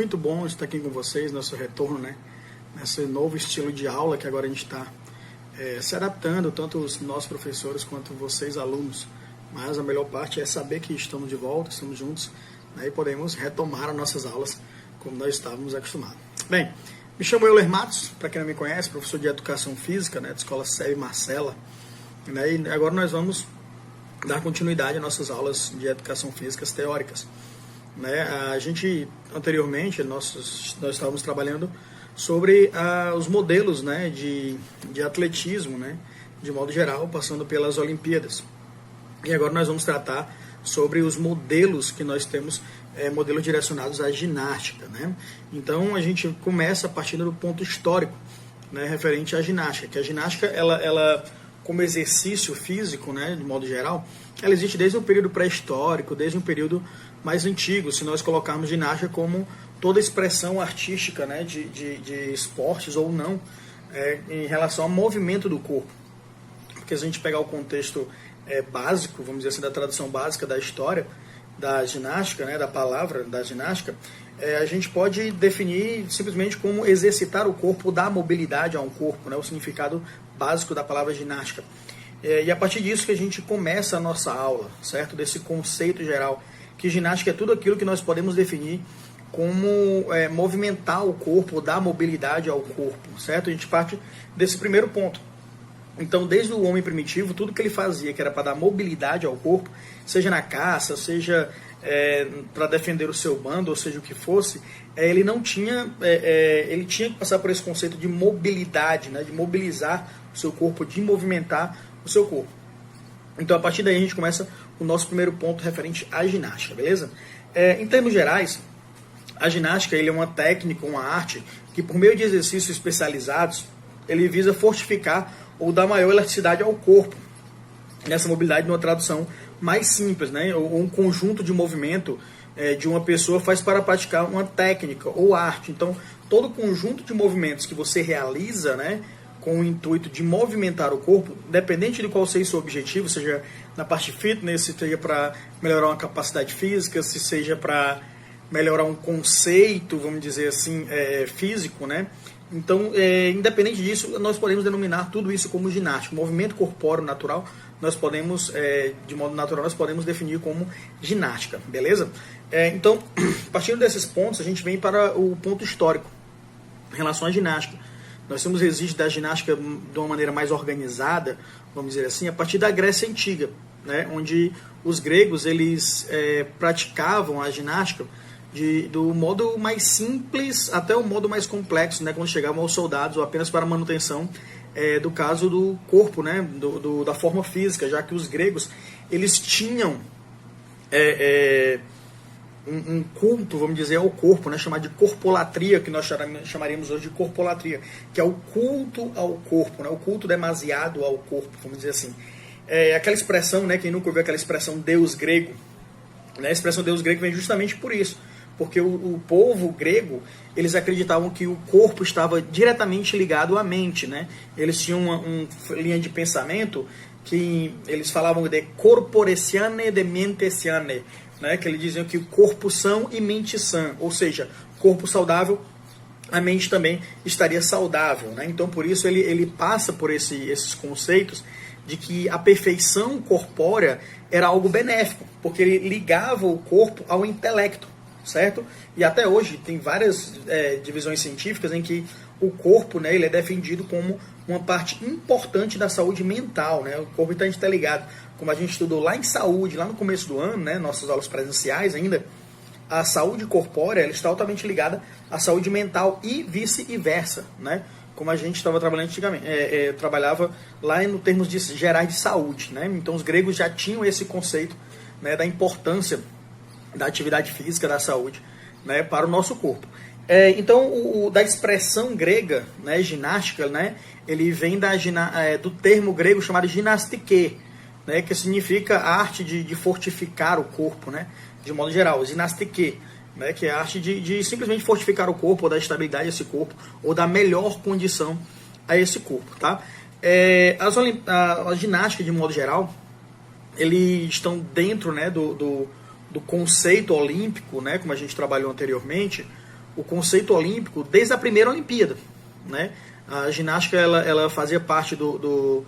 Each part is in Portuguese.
muito bom estar aqui com vocês, nosso retorno, né? Nesse novo estilo de aula que agora a gente está se adaptando, tanto os nossos professores quanto vocês, alunos. Mas a melhor parte é saber que estamos de volta, estamos juntos, né? E podemos retomar as nossas aulas como nós estávamos acostumados. Bem, me chamo Euler Matos, para quem não me conhece, professor de Educação Física, né, da Escola SEB Marcela. Né? E agora nós vamos dar continuidade às nossas aulas de Educação Físicas teóricas. Né? A gente, anteriormente, nós estávamos trabalhando sobre os modelos, né, de atletismo, né, de modo geral, passando pelas Olimpíadas. E agora nós vamos tratar sobre os modelos que nós temos, modelos direcionados à ginástica. Né? Então a gente começa a partir do ponto histórico, né, referente à ginástica, que a ginástica, ela como exercício físico, né, de modo geral, ela existe desde o período pré-histórico, desde um período mais antigo, se nós colocarmos ginástica como toda expressão artística, né, de esportes ou não, em relação ao movimento do corpo. Porque se a gente pegar o contexto básico, vamos dizer assim, da tradução básica da história da ginástica, né, da palavra da ginástica, a gente pode definir simplesmente como exercitar o corpo, dar mobilidade a um corpo, né, o significado básico da palavra ginástica. E a partir disso que a gente começa a nossa aula, certo? Desse conceito geral, que ginástica é tudo aquilo que nós podemos definir como movimentar o corpo, dar mobilidade ao corpo, certo? A gente parte desse primeiro ponto. Então, desde o homem primitivo, tudo que ele fazia, que era para dar mobilidade ao corpo, seja na caça, seja para defender o seu bando, ou seja o que fosse, ele não tinha, ele tinha que passar por esse conceito de mobilidade, né, de mobilizar o seu corpo, de movimentar o seu corpo. Então, a partir daí, a gente começa o nosso primeiro ponto referente à ginástica, beleza? Em termos gerais, a ginástica ele é uma técnica, uma arte, que por meio de exercícios especializados, ele visa fortificar ou dar maior elasticidade ao corpo. Nessa mobilidade, numa tradução mais simples, né? Ou um conjunto de movimento de uma pessoa faz para praticar uma técnica ou arte. Então, todo conjunto de movimentos que você realiza, né, com o intuito de movimentar o corpo, independente de qual seja o seu objetivo, seja na parte fitness, se seja para melhorar uma capacidade física, se seja para melhorar um conceito, vamos dizer assim, físico, né? Então, independente disso, nós podemos denominar tudo isso como ginástica. O movimento corpóreo natural, nós podemos, de modo natural, nós podemos definir como ginástica, beleza? Então, partindo desses pontos, a gente vem para o ponto histórico em relação à ginástica. Nós temos registro da ginástica de uma maneira mais organizada, vamos dizer assim, a partir da Grécia Antiga, né? Onde os gregos eles praticavam a ginástica do modo mais simples até o modo mais complexo, né, quando chegavam aos soldados, ou apenas para manutenção do caso do corpo, né, da forma física, já que os gregos eles tinham um culto, vamos dizer, ao corpo, né, chamado de corpolatria, que nós chamaríamos hoje de corpolatria, que é o culto ao corpo, né, o culto demasiado ao corpo, vamos dizer assim. Aquela expressão, né, quem nunca ouviu aquela expressão Deus grego, né, a expressão Deus grego vem justamente por isso. Porque o povo grego, eles acreditavam que o corpo estava diretamente ligado à mente, né? Eles tinham uma linha de pensamento que eles falavam de corpore sane de mente sane, né? Que eles diziam que o corpo são e mente sã, ou seja, corpo saudável, a mente também estaria saudável, né? Então, por isso, ele passa por esses conceitos de que a perfeição corpórea era algo benéfico, porque ele ligava o corpo ao intelecto. Certo? E até hoje tem várias divisões científicas em que o corpo, né, ele é defendido como uma parte importante da saúde mental, né? O corpo está interligado. Como a gente estudou lá em saúde, lá no começo do ano, né, nossas aulas presenciais ainda, a saúde corpórea ela está altamente ligada à saúde mental e vice-versa, né? Como a gente estava trabalhando antigamente, trabalhava lá no termos gerais de saúde, né? Então os gregos já tinham esse conceito, né, da importância da atividade física, da saúde, né, para o nosso corpo. Então, da expressão grega, né, ginástica, né, ele vem do termo grego chamado ginastike, né, que significa a arte de fortificar o corpo, né, de modo geral, ginastike, né, que é a arte de simplesmente fortificar o corpo, ou dar estabilidade a esse corpo, ou dar melhor condição a esse corpo. Tá? A ginástica, de modo geral, eles estão dentro, né, do conceito olímpico, né, como a gente trabalhou anteriormente, o conceito olímpico desde a primeira Olimpíada, né? A ginástica ela fazia parte do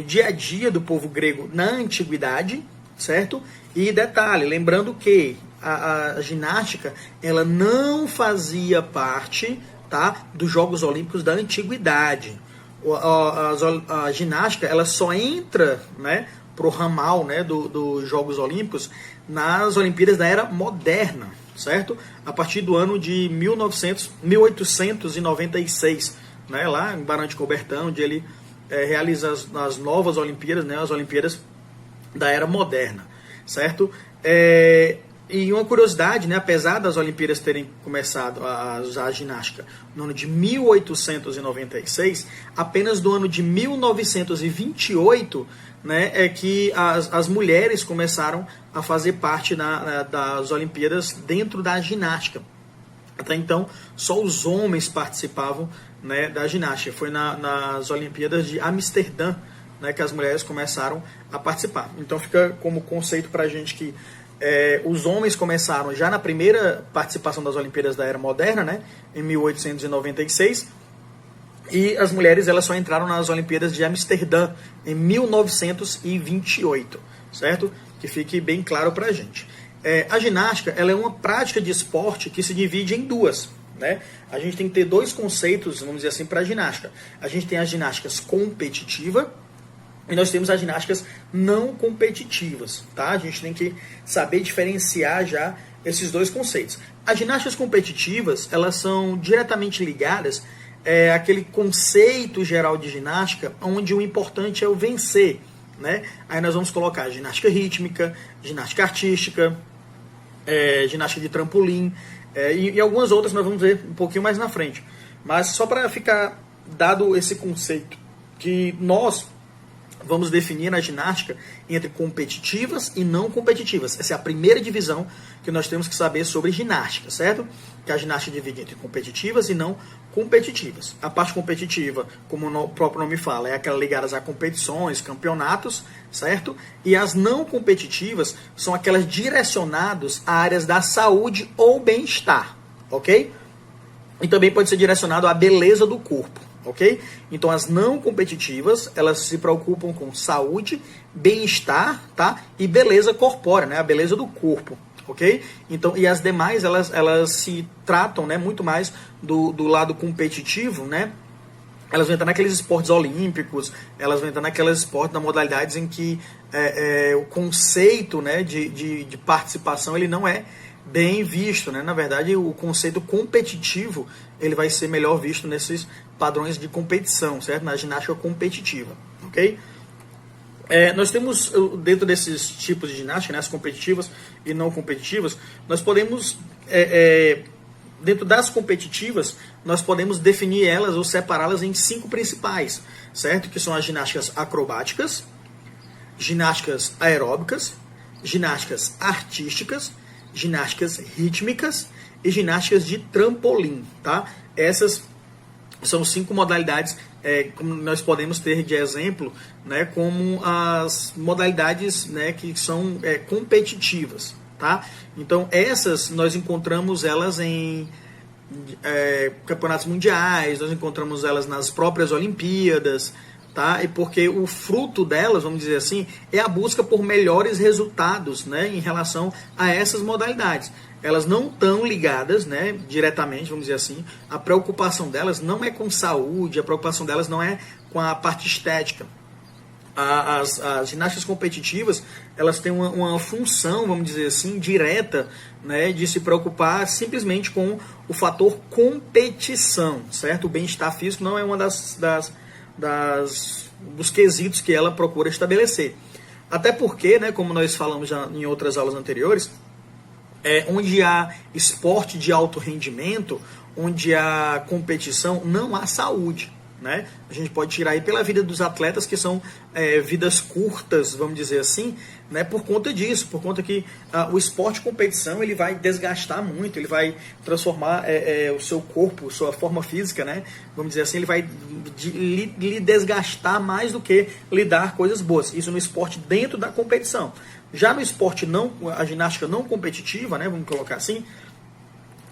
dia a dia do povo grego na antiguidade, certo? E detalhe, lembrando que a ginástica ela não fazia parte, tá, dos Jogos Olímpicos da antiguidade. A ginástica ela só entra, né, pro ramal, né, dos Jogos Olímpicos nas Olimpíadas da Era Moderna, certo? A partir do ano de 1896, né, lá em Barão de Coubertin, onde ele realiza as novas Olimpíadas, né, as Olimpíadas da Era Moderna, certo? E uma curiosidade, né, apesar das Olimpíadas terem começado a usar a ginástica no ano de 1896, apenas do ano de 1928, né, é que as mulheres começaram a fazer parte das Olimpíadas dentro da ginástica. Até então, só os homens participavam, né, da ginástica. Foi nas Olimpíadas de Amsterdã, né, que as mulheres começaram a participar. Então fica como conceito para a gente que os homens começaram já na primeira participação das Olimpíadas da Era Moderna, né, em 1896, e as mulheres elas só entraram nas Olimpíadas de Amsterdã em 1928, certo? Que fique bem claro para a gente. A ginástica ela é uma prática de esporte que se divide em duas, né? A gente tem que ter dois conceitos, vamos dizer assim, para a ginástica. A gente tem a ginástica competitiva e nós temos as ginásticas não competitivas, tá? A gente tem que saber diferenciar já esses dois conceitos. As ginásticas competitivas, elas são diretamente ligadas àquele conceito geral de ginástica, onde o importante é o vencer, né? Aí nós vamos colocar ginástica rítmica, ginástica artística, ginástica de trampolim, e algumas outras nós vamos ver um pouquinho mais na frente. Mas só para ficar dado esse conceito, que nós vamos definir na ginástica entre competitivas e não competitivas. Essa é a primeira divisão que nós temos que saber sobre ginástica, certo? Que a ginástica divide entre competitivas e não competitivas. A parte competitiva, como o próprio nome fala, é aquela ligada a competições, campeonatos, certo? E as não competitivas são aquelas direcionadas a áreas da saúde ou bem-estar, ok? E também pode ser direcionado à beleza do corpo. Ok? Então as não competitivas, elas se preocupam com saúde, bem-estar, tá? E beleza corpórea, né? A beleza do corpo, ok? Então, e as demais, elas se tratam, né, muito mais do lado competitivo, né? Elas vão entrar naqueles esportes olímpicos, elas vão entrar naqueles esportes, nas modalidades em que o conceito, né, de participação ele não é bem visto, né? Na verdade, o conceito competitivo ele vai ser melhor visto nesses padrões de competição, certo? Na ginástica competitiva, ok? Nós temos, dentro desses tipos de ginástica, né, as competitivas e não competitivas, nós podemos, dentro das competitivas, nós podemos definir elas ou separá-las em 5 principais, certo? Que são as ginásticas acrobáticas, ginásticas aeróbicas, ginásticas artísticas, ginásticas rítmicas e ginásticas de trampolim, tá? Essas são 5 modalidades como nós podemos ter de exemplo, né, como as modalidades, né, que são competitivas, tá? Então essas nós encontramos elas em campeonatos mundiais, nós encontramos elas nas próprias Olimpíadas, tá? E porque o fruto delas, vamos dizer assim, é a busca por melhores resultados, né, em relação a essas modalidades. Elas não estão ligadas, né, diretamente, vamos dizer assim, a preocupação delas não é com saúde, a preocupação delas não é com a parte estética. As ginásticas competitivas, elas têm uma função, vamos dizer assim, direta, né, de se preocupar simplesmente com o fator competição, certo? O bem-estar físico não é uma dos quesitos que ela procura estabelecer. Até porque, né, como nós falamos já em outras aulas anteriores, onde há esporte de alto rendimento, onde há competição, não há saúde, né? A gente pode tirar aí pela vida dos atletas que são vidas curtas, vamos dizer assim, né? Por conta disso, por conta que o esporte de competição ele vai desgastar muito, ele vai transformar o seu corpo, sua forma física, né? Vamos dizer assim, ele vai lhe desgastar mais do que lhe dar coisas boas. Isso no esporte dentro da competição. Já no esporte a ginástica não competitiva, né? Vamos colocar assim,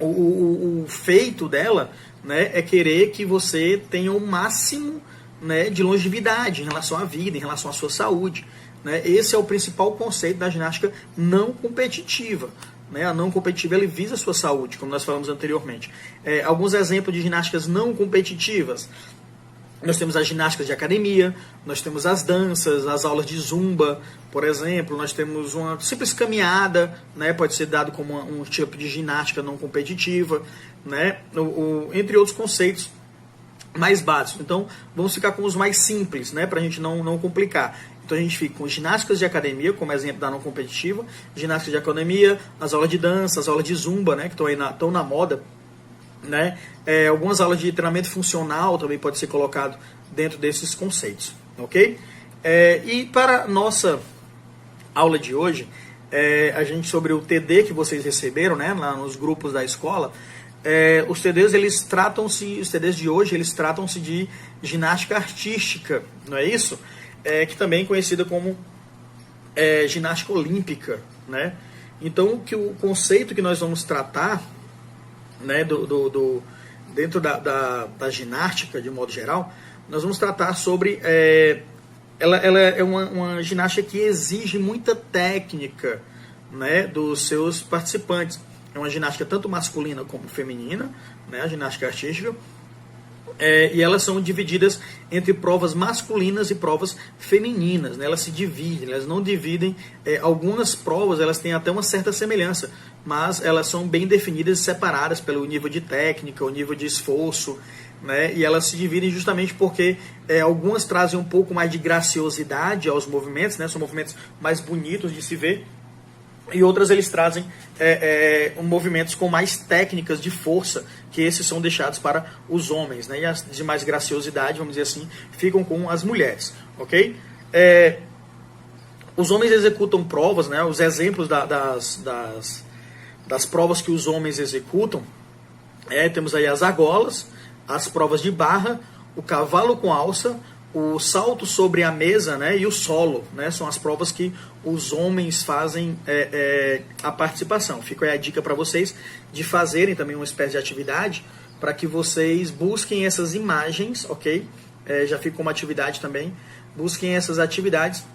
o feito dela, né, é querer que você tenha o máximo, né, de longevidade em relação à vida, em relação à sua saúde. Né? Esse é o principal conceito da ginástica não competitiva. Né? A não competitiva ele visa a sua saúde, como nós falamos anteriormente. Alguns exemplos de ginásticas não competitivas. Nós temos as ginásticas de academia, nós temos as danças, as aulas de zumba, por exemplo, nós temos uma simples caminhada, né, pode ser dado como um tipo de ginástica não competitiva, né, entre outros conceitos mais básicos. Então, vamos ficar com os mais simples, né, para a gente não complicar. Então, a gente fica com ginásticas de academia, como exemplo da não competitiva, ginástica de academia, as aulas de dança, as aulas de zumba, né, que estão na moda, né? Algumas aulas de treinamento funcional também pode ser colocado dentro desses conceitos, ok? E para a nossa aula de hoje, a gente sobre o TD que vocês receberam, né, lá nos grupos da escola, os TDs os TDs de hoje eles tratam-se de ginástica artística, não é isso? Que também é conhecida como ginástica olímpica, né? Então o conceito que nós vamos tratar, né, dentro da ginástica, de modo geral, nós vamos tratar sobre... ela é uma ginástica que exige muita técnica, né, dos seus participantes. É uma ginástica tanto masculina como feminina, né, a ginástica artística. E elas são divididas entre provas masculinas e provas femininas, né? Elas se dividem, elas não dividem. Algumas provas elas têm até uma certa semelhança, mas elas são bem definidas e separadas pelo nível de técnica, o nível de esforço, né? E elas se dividem justamente porque algumas trazem um pouco mais de graciosidade aos movimentos, né? São movimentos mais bonitos de se ver, e outras eles trazem movimentos com mais técnicas de força, que esses são deixados para os homens, né? E as de mais graciosidade, vamos dizer assim, ficam com as mulheres, ok? Os homens executam provas, né? Os exemplos das provas que os homens executam, temos aí as argolas, as provas de barra, o cavalo com alça, o salto sobre a mesa, né, e o solo, né, são as provas que os homens fazem a participação. Fica aí a dica para vocês de fazerem também uma espécie de atividade para que vocês busquem essas imagens, ok? Já fica como atividade também. Busquem essas atividades,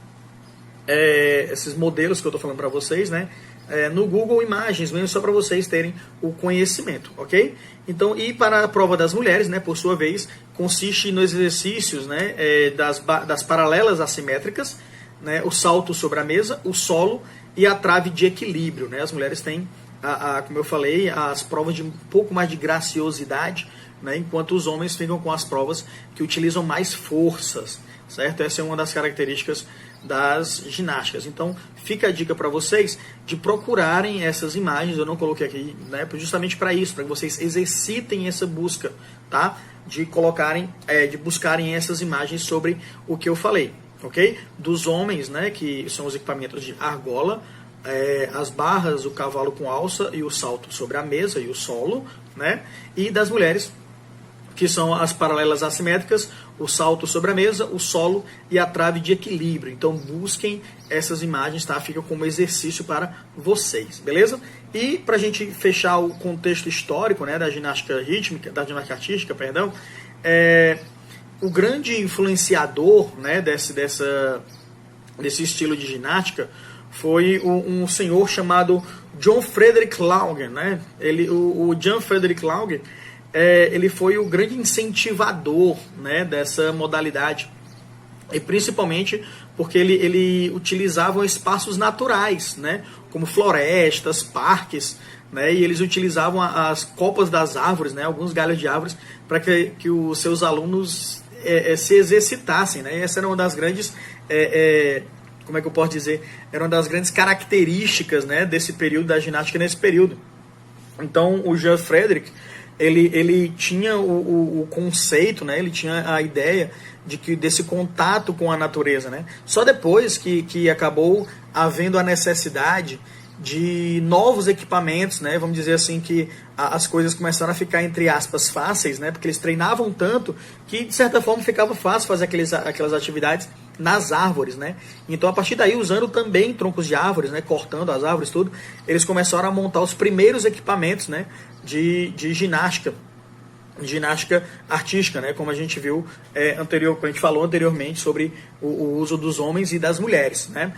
esses modelos que eu estou falando para vocês, né, no Google Imagens, mesmo só para vocês terem o conhecimento, ok? Então, e para a prova das mulheres, né, por sua vez, consiste nos exercícios, né, das paralelas assimétricas, né, o salto sobre a mesa, o solo e a trave de equilíbrio, né? As mulheres têm, como eu falei, as provas de um pouco mais de graciosidade, né, enquanto os homens ficam com as provas que utilizam mais forças, certo? Essa é uma das características das ginásticas. Então, fica a dica para vocês de procurarem essas imagens. Eu não coloquei aqui, né, justamente para isso, para que vocês exercitem essa busca, tá? De buscarem essas imagens sobre o que eu falei, ok? Dos homens, né, que são os equipamentos de argola, as barras, o cavalo com alça e o salto sobre a mesa e o solo, né? E das mulheres, que são as paralelas assimétricas, o salto sobre a mesa, o solo e a trave de equilíbrio. Então busquem essas imagens, tá? Fica como exercício para vocês, beleza? E para a gente fechar o contexto histórico, né, da ginástica rítmica, da ginástica artística, perdão, o grande influenciador, né, desse estilo de ginástica foi um senhor chamado John Frederick Lauger, né? O John Frederick Lauger, ele foi o grande incentivador, né, dessa modalidade, e principalmente porque ele utilizava espaços naturais, né, como florestas, parques, né, e eles utilizavam as copas das árvores, né, alguns galhos de árvores, para que os seus alunos se exercitassem, né, e essa era uma das grandes, como é que eu posso dizer, era uma das grandes características, né, desse período, da ginástica nesse período. Então o John Frederick, ele tinha o conceito, né? Ele tinha a ideia desse contato com a natureza, né? Só depois que acabou havendo a necessidade de novos equipamentos, né? Vamos dizer assim que as coisas começaram a ficar, entre aspas, fáceis, né? Porque eles treinavam tanto que, de certa forma, ficava fácil fazer aquelas atividades nas árvores, né? Então, a partir daí, usando também troncos de árvores, né? Cortando as árvores, tudo, eles começaram a montar os primeiros equipamentos, né? De ginástica artística, né? Como a gente viu como a gente falou anteriormente sobre o uso dos homens e das mulheres, né?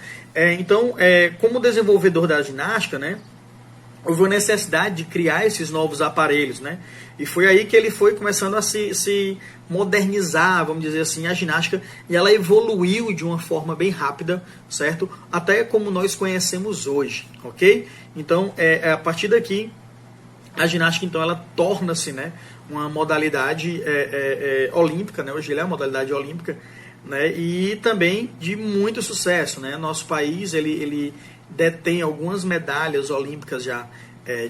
Então, como desenvolvedor da ginástica, né? Houve a necessidade de criar esses novos aparelhos, né? E foi aí que ele foi começando a se modernizar, vamos dizer assim, a ginástica, e ela evoluiu de uma forma bem rápida, certo? Até como nós conhecemos hoje, ok? Então, a partir daqui, a ginástica, então, ela torna-se, né, uma modalidade olímpica, né? Hoje ele é uma modalidade olímpica, né? E também de muito sucesso, né? Nosso país, ele detém algumas medalhas olímpicas já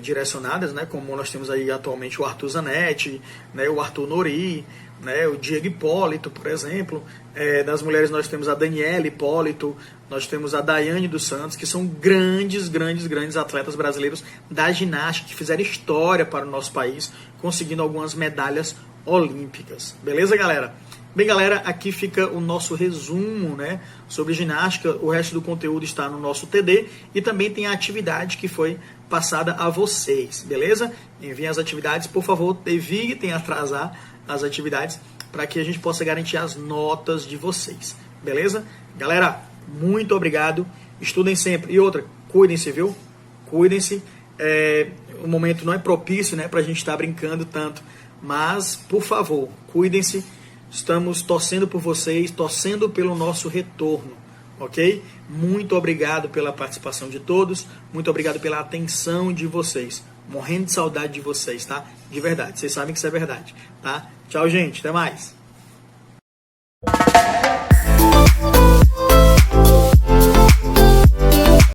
direcionadas, né? Como nós temos aí atualmente o Arthur Zanetti, né? O Arthur Nori, né? O Diego Hipólito, por exemplo. Das mulheres nós temos a Daniela Hipólito, nós temos a Daiane dos Santos, que são grandes atletas brasileiros da ginástica, que fizeram história para o nosso país, conseguindo algumas medalhas olímpicas. Beleza, galera? Bem, galera, aqui fica o nosso resumo, né, sobre ginástica. O resto do conteúdo está no nosso TD e também tem a atividade que foi passada a vocês, beleza? Enviem as atividades, por favor, evitem atrasar as atividades para que a gente possa garantir as notas de vocês, beleza? Galera, muito obrigado, estudem sempre. E outra, cuidem-se, viu? Cuidem-se. O momento não é propício, né, para a gente estar brincando tanto, mas, por favor, cuidem-se. Estamos torcendo por vocês, torcendo pelo nosso retorno, ok? Muito obrigado pela participação de todos, muito obrigado pela atenção de vocês. Morrendo de saudade de vocês, tá? De verdade, vocês sabem que isso é verdade, tá? Tchau, gente, até mais.